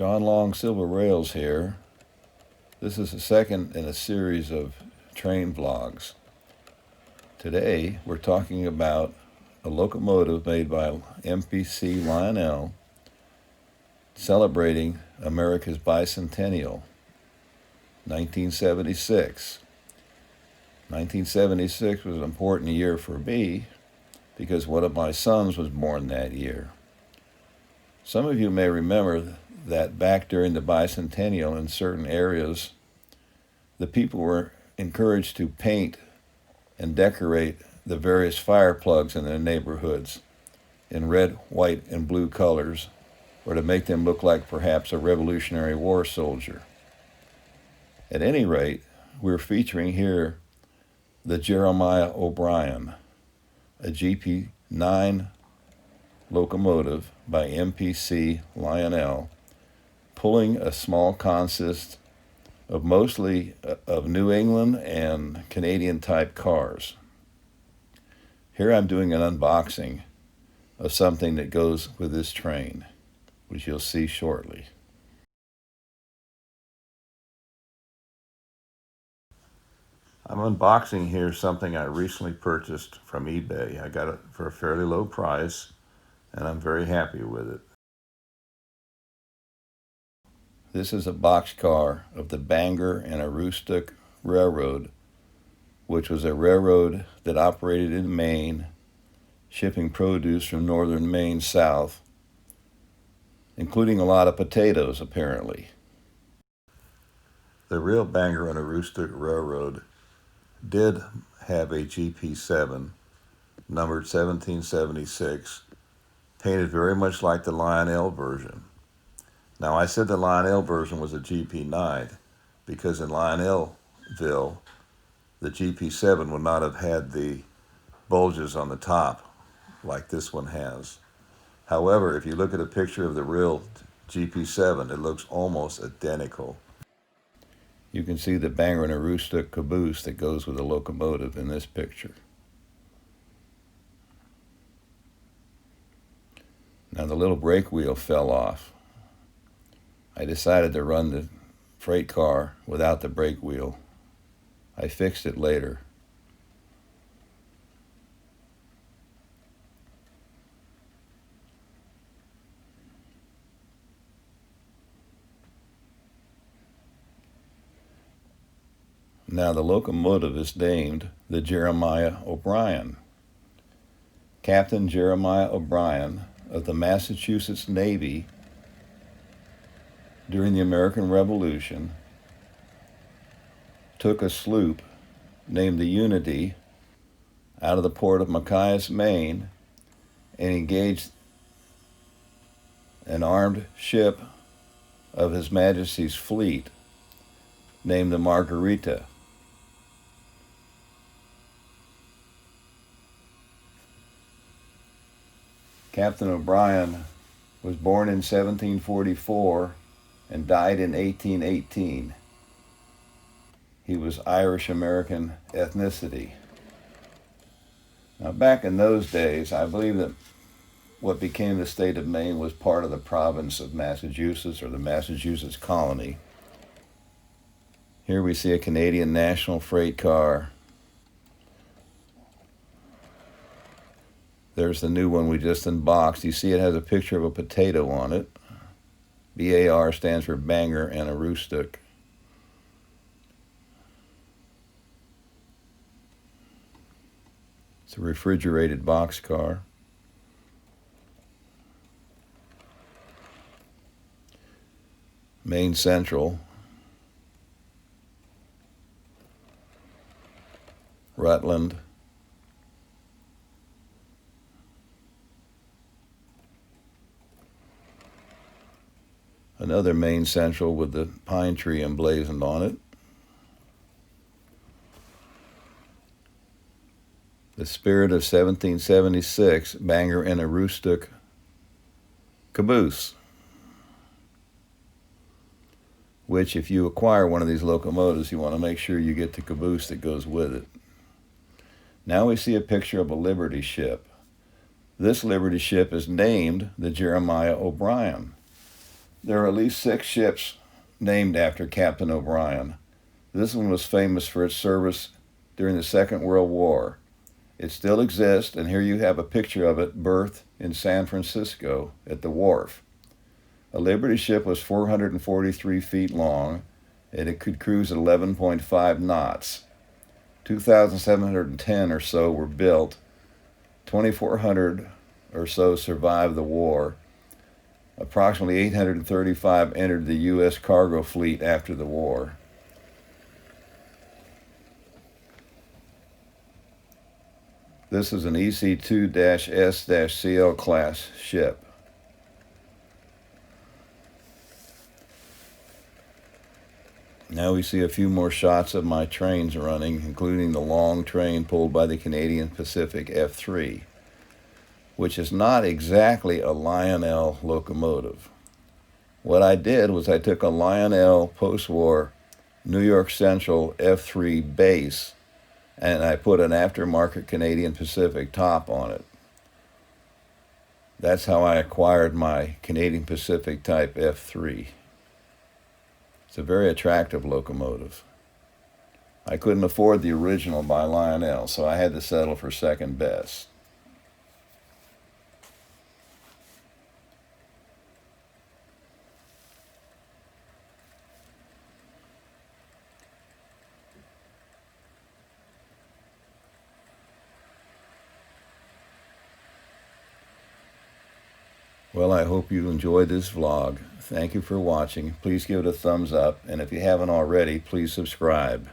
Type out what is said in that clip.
John Long Silver Rails here. This is the second in a series of train vlogs. Today we're talking about a locomotive made by MPC Lionel celebrating America's bicentennial, 1976. 1976 was an important year for me because one of my sons was born that year. Some of you may remember that back during the bicentennial in certain areas, the people were encouraged to paint and decorate the various fire plugs in their neighborhoods in red, white, and blue colors, or to make them look like perhaps a Revolutionary War soldier. At any rate, we're featuring here the Jeremiah O'Brien, a GP9 locomotive by MPC Lionel, pulling a small consist of mostly of New England and Canadian type cars. Here I'm doing an unboxing of something that goes with this train, which you'll see shortly. I'm unboxing here something I recently purchased from eBay. I got it for a fairly low price, and I'm very happy with it. This is a boxcar of the Bangor and Aroostook Railroad, which was a railroad that operated in Maine, shipping produce from northern Maine south, including a lot of potatoes, apparently. The real Bangor and Aroostook Railroad did have a GP7, numbered 1776, painted very much like the Lionel version. Now, I said the Lionel version was a GP9 because in Lionelville, the GP7 would not have had the bulges on the top like this one has. However, if you look at a picture of the real GP7, it looks almost identical. You can see the Bangor and Aroostook caboose that goes with the locomotive in this picture. Now the little brake wheel fell off. I decided to run the freight car without the brake wheel. I fixed it later. Now the locomotive is named the Jeremiah O'Brien. Captain Jeremiah O'Brien of the Massachusetts Navy during the American Revolution took a sloop named the Unity out of the port of Machias, Maine, and engaged an armed ship of His Majesty's fleet named the Margarita. Captain O'Brien was born in 1744 and died in 1818. He was Irish-American ethnicity. Now, back in those days, I believe that what became the state of Maine was part of the province of Massachusetts, or the Massachusetts colony. Here we see a Canadian national freight car. There's the new one we just unboxed. You see it has a picture of a potato on it. BAR stands for Bangor and Aroostook. It's a refrigerated boxcar. Maine Central. Rutland. Another Maine Central with the pine tree emblazoned on it. The Spirit of 1776 Bangor and Aroostook caboose, which if you acquire one of these locomotives, you want to make sure you get the caboose that goes with it. Now we see a picture of a Liberty ship. This Liberty ship is named the Jeremiah O'Brien. There are at least 6 ships named after Captain O'Brien. This one was famous for its service during the Second World War. It still exists, and here you have a picture of it berthed in San Francisco at the wharf. A Liberty ship was 443 feet long, and it could cruise at 11.5 knots. 2,710 or so were built. 2,400 or so survived the war. Approximately 835 entered the U.S. cargo fleet after the war. This is an EC2-S-CL class ship. Now we see a few more shots of my trains running, including the long train pulled by the Canadian Pacific F3, which is not exactly a Lionel locomotive. What I did was I took a Lionel post-war New York Central F3 base and I put an aftermarket Canadian Pacific top on it. That's how I acquired my Canadian Pacific Type F3. It's a very attractive locomotive. I couldn't afford the original by Lionel, so I had to settle for second best. Well, I hope you enjoyed this vlog. Thank you for watching. Please give it a thumbs up, and if you haven't already, please subscribe.